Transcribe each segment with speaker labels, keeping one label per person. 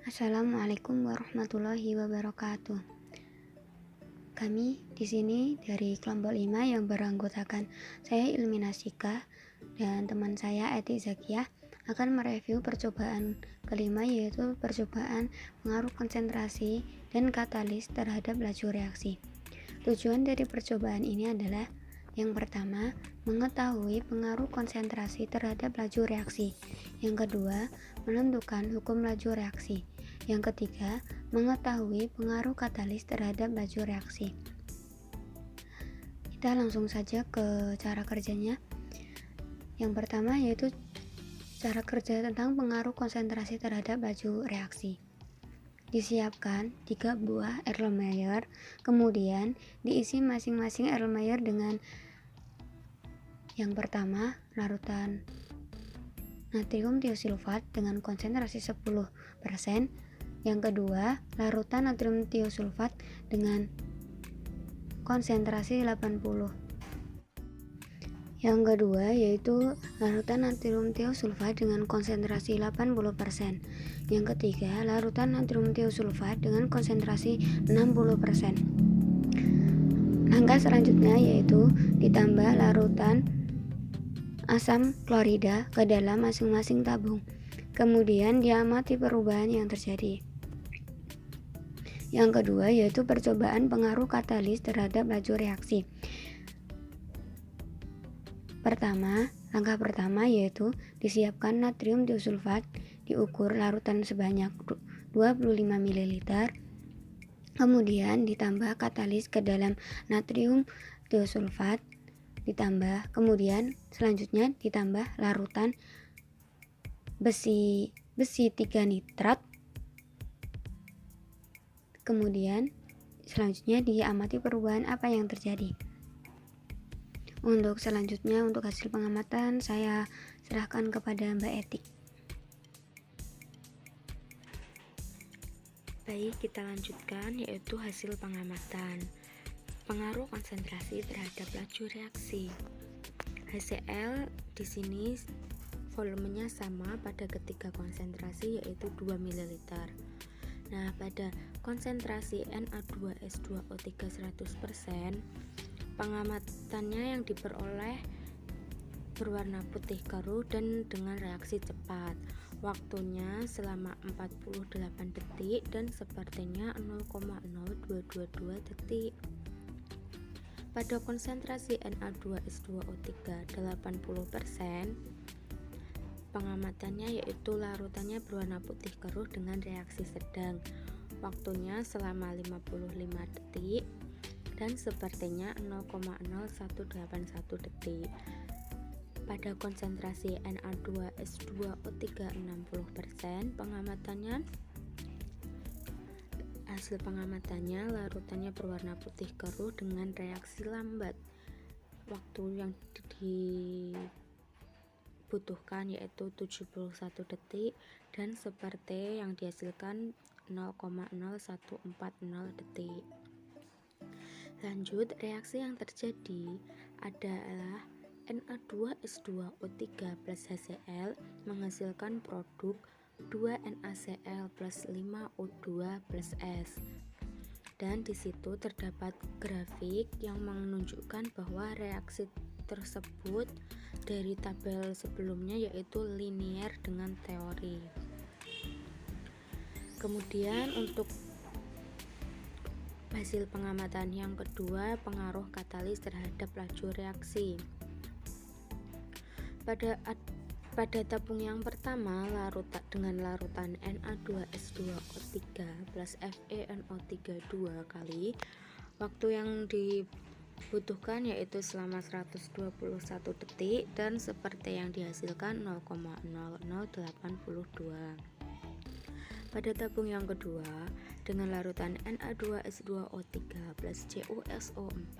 Speaker 1: Assalamualaikum warahmatullahi wabarakatuh. Kami di sini dari kelompok 5 yang beranggotakan saya Ilmi Nasika dan teman saya Eti Zakiyah akan mereview percobaan kelima, yaitu percobaan pengaruh konsentrasi dan katalis terhadap laju reaksi. Tujuan dari percobaan ini adalah yang pertama, mengetahui pengaruh konsentrasi terhadap laju reaksi. Yang kedua, menentukan hukum laju reaksi. Yang ketiga, mengetahui pengaruh katalis terhadap laju reaksi. Kita langsung saja ke cara kerjanya. Yang pertama yaitu cara kerja tentang pengaruh konsentrasi terhadap laju reaksi. Disiapkan 3 buah Erlenmeyer, kemudian diisi masing-masing Erlenmeyer dengan yang pertama, larutan natrium tiosulfat dengan konsentrasi 10%. Yang kedua, larutan natrium tiosulfat dengan konsentrasi 80%. Yang kedua yaitu larutan natrium tiosulfat dengan konsentrasi 80%. Yang ketiga, larutan natrium tiosulfat dengan konsentrasi 60%. Langkah selanjutnya yaitu ditambah larutan asam klorida ke dalam masing-masing tabung. Kemudian diamati perubahan yang terjadi. Yang kedua yaitu percobaan pengaruh katalis terhadap laju reaksi. Langkah pertama yaitu disiapkan natrium tiosulfat, diukur larutan sebanyak 25 ml. Kemudian ditambah katalis ke dalam natrium tiosulfat, kemudian selanjutnya ditambah larutan besi 3 nitrat. Kemudian selanjutnya diamati perubahan apa yang terjadi. Untuk selanjutnya, untuk hasil pengamatan saya serahkan kepada Mbak Eti.
Speaker 2: Baik, kita lanjutkan yaitu hasil pengamatan pengaruh konsentrasi terhadap laju reaksi. HCl di sini volumenya sama pada ketiga konsentrasi yaitu 2 ml. Nah, pada konsentrasi Na2S2O3 100%, pengamatannya yang diperoleh berwarna putih keruh dan dengan reaksi cepat. Waktunya selama 48 detik dan sepertinya 0,0222 detik. Pada konsentrasi Na2S2O3 80%, pengamatannya yaitu larutannya berwarna putih keruh dengan reaksi sedang. Waktunya selama 55 detik dan sepertinya 0,0181 detik. Pada konsentrasi Na2S2O3 60%, hasil pengamatannya larutannya berwarna putih keruh dengan reaksi lambat. Waktu yang dibutuhkan yaitu 71 detik dan seperti yang dihasilkan 0,0140 detik. Lanjut, reaksi yang terjadi adalah Na2S2O3 plus HCl menghasilkan produk 2NaCl plus 5O2 plus S. Dan di situ terdapat grafik yang menunjukkan bahwa reaksi tersebut dari tabel sebelumnya yaitu linier dengan teori. Kemudian untuk hasil pengamatan yang kedua, pengaruh katalis terhadap laju reaksi. Pada tabung yang pertama, dengan larutan Na2S2O3 plus FeNO3 kali, waktu yang dibutuhkan yaitu selama 121 detik dan seperti yang dihasilkan 0,0082. Pada tabung yang kedua, dengan larutan Na2S2O3 plus CuSO4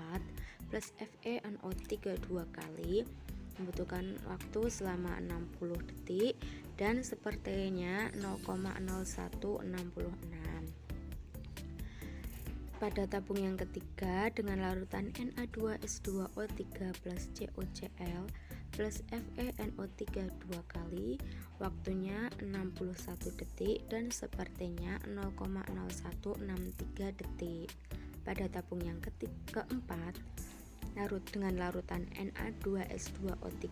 Speaker 2: plus FeNO3 2 kali, membutuhkan waktu selama 60 detik dan sepertinya 0,0166. Pada tabung yang ketiga, dengan larutan Na2S2O3 plus CuCl plus FeNO3 2 kali, waktunya 61 detik dan sepertinya 0,0163 detik. Pada tabung yang keempat, dengan larutan Na2S2O3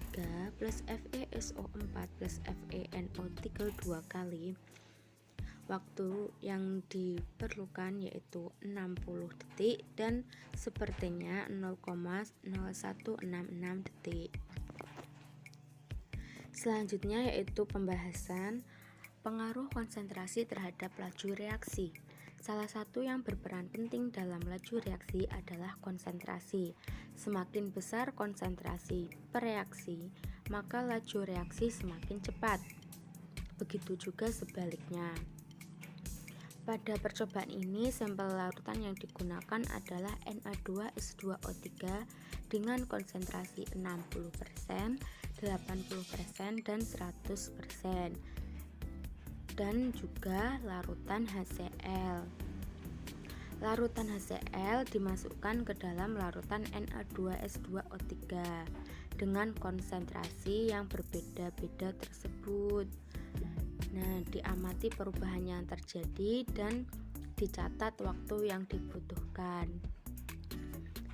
Speaker 2: plus FeSO4 plus FeNO3 2 kali, waktu yang diperlukan yaitu 60 detik dan sepertinya 0,0166 detik. Selanjutnya yaitu pembahasan pengaruh konsentrasi terhadap laju reaksi. Salah satu yang berperan penting dalam laju reaksi adalah konsentrasi. Semakin besar konsentrasi per reaksi, maka laju reaksi semakin cepat. Begitu juga sebaliknya. Pada percobaan ini, sampel larutan yang digunakan adalah Na2S2O3 dengan konsentrasi 60%, 80%, dan 100%, dan juga larutan HCl. Larutan HCl dimasukkan ke dalam larutan Na2S2O3 dengan konsentrasi yang berbeda-beda tersebut. Nah, diamati perubahan yang terjadi dan dicatat waktu yang dibutuhkan.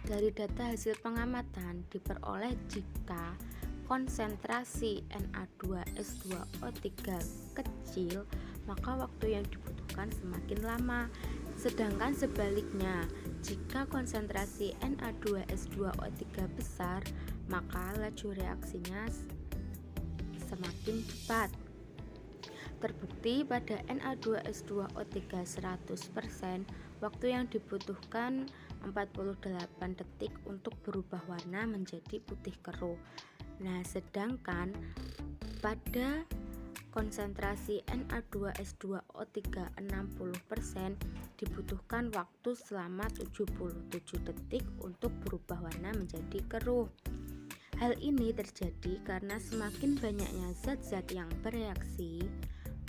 Speaker 2: Dari data hasil pengamatan diperoleh jika konsentrasi Na2S2O3 kecil, maka waktu yang dibutuhkan semakin lama. Sedangkan sebaliknya, jika konsentrasi Na2S2O3 besar, maka laju reaksinya semakin cepat. Terbukti pada Na2S2O3 100%, waktu yang dibutuhkan 48 detik untuk berubah warna menjadi putih keruh. Nah, sedangkan pada konsentrasi Na2S2O3 60% dibutuhkan waktu selama 77 detik untuk berubah warna menjadi keruh. Hal ini terjadi karena semakin banyaknya zat-zat yang bereaksi,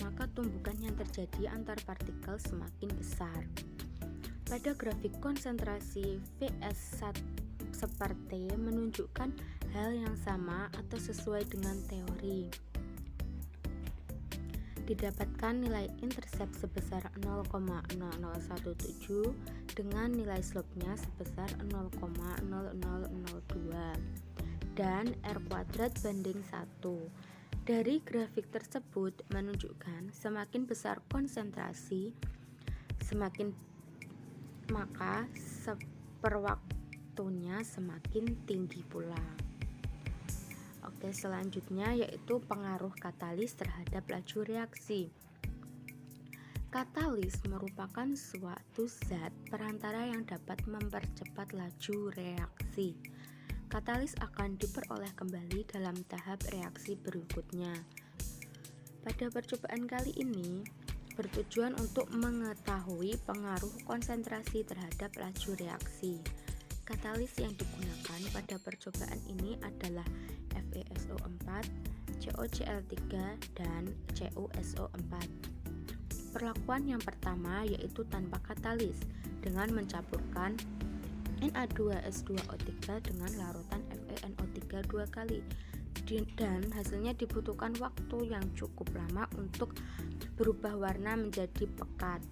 Speaker 2: maka tumbukan yang terjadi antar partikel semakin besar. Pada grafik konsentrasi Vs seperti menunjukkan hal yang sama atau sesuai dengan teori. Didapatkan nilai intercept sebesar 0,0017 dengan nilai slope-nya sebesar 0,0002 dan R kuadrat banding 1. Dari grafik tersebut menunjukkan semakin besar konsentrasi, maka seperwaktunya semakin tinggi pula. Oke, selanjutnya yaitu pengaruh katalis terhadap laju reaksi. Katalis merupakan suatu zat perantara yang dapat mempercepat laju reaksi. Katalis akan diperoleh kembali dalam tahap reaksi berikutnya. Pada percobaan kali ini bertujuan untuk mengetahui pengaruh konsentrasi terhadap laju reaksi. Katalis yang digunakan pada percobaan ini adalah FeSO4, COCl3, dan CuSO4. Perlakuan yang pertama yaitu tanpa katalis dengan mencampurkan Na2S2O3 dengan larutan FeNO3 2 kali, dan hasilnya dibutuhkan waktu yang cukup lama untuk berubah warna menjadi pekat.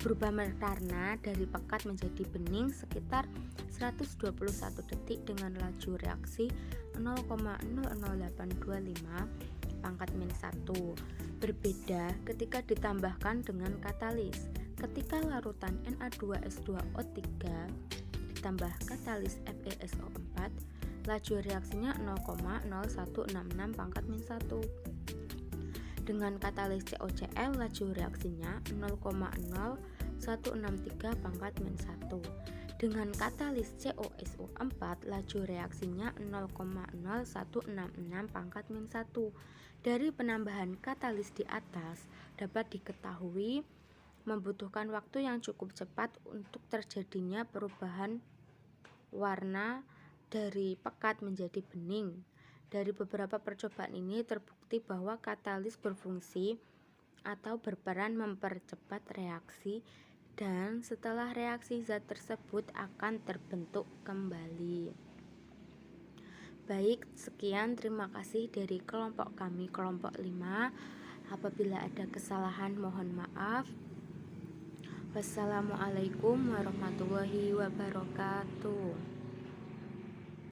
Speaker 2: Berubah warna dari pekat menjadi bening sekitar 121 detik dengan laju reaksi 0,00825 pangkat min 1. Berbeda ketika ditambahkan dengan katalis. Ketika larutan Na2S2O3 ditambah katalis FeSO4, laju reaksinya 0,0166 pangkat min 1. Dengan katalis COCl, laju reaksinya 0,0163 pangkat min 1. Dengan katalis CuSO4, laju reaksinya 0,0166 pangkat min 1. Dari penambahan katalis di atas dapat diketahui membutuhkan waktu yang cukup cepat untuk terjadinya perubahan warna dari pekat menjadi bening. Dari beberapa percobaan ini terbukti bahwa katalis berfungsi atau berperan mempercepat reaksi, dan setelah reaksi zat tersebut akan terbentuk kembali. Baik, sekian terima kasih dari kelompok kami, kelompok 5. Apabila ada kesalahan mohon maaf. Wassalamualaikum warahmatullahi wabarakatuh.